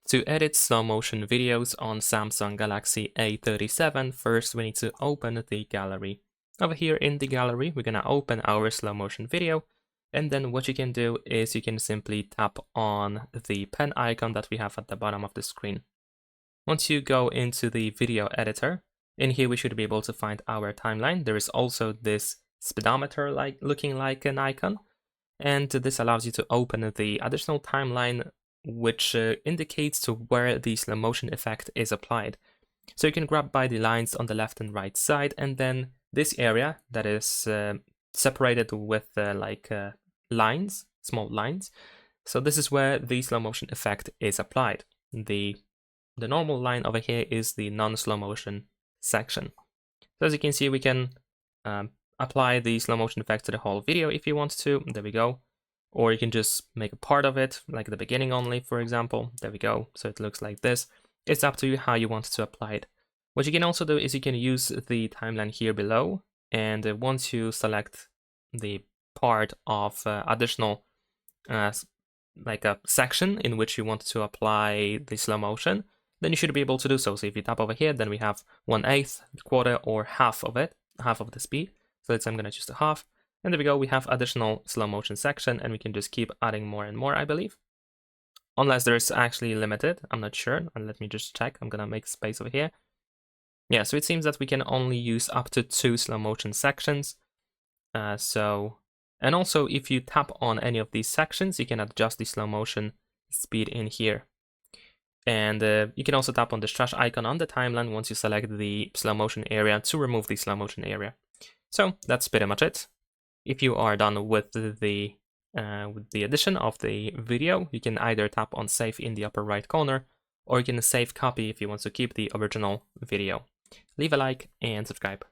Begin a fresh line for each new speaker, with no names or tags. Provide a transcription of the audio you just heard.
To edit slow motion videos on Samsung Galaxy A37, first we need to open the gallery. Over here in the gallery, we're gonna open our slow motion video, and then what you can do is you can simply tap on the pen icon that we have at the bottom of the screen. Once you go into the video editor, in here we should be able to find our timeline. There is also this speedometer looking like an icon, and this allows you to open the additional timeline which indicates to where the slow motion effect is applied. So you can grab by the lines on the left and right side, and then this area that is separated with lines, small lines. So this is where the slow motion effect is applied. The normal line over here is the non-slow motion section. So as you can see, we can apply the slow motion effect to the whole video if you want to. There we go. Or you can just make a part of it, like the beginning only, for example. There we go. So it looks like this. It's up to you how you want to apply it. What you can also do is you can use the timeline here below. And once you select the part of additional, like a section in which you want to apply the slow motion, then you should be able to do so. So if you tap over here, then we have 1/8, quarter, or half of it, half of the speed. So let's say I'm going to choose the half. And there we go, we have additional slow motion section, and we can just keep adding more and more, I believe. Unless there's actually limited, I'm not sure. And let me just check. I'm gonna make space over here. Yeah, so it seems that we can only use up to 2 slow motion sections. And also if you tap on any of these sections, you can adjust the slow motion speed in here. And you can also tap on the trash icon on the timeline once you select the slow motion area to remove the slow motion area. So that's pretty much it. If you are done with the addition of the video, you can either tap on save in the upper right corner, or you can save copy if you want to keep the original video. Leave a like and subscribe.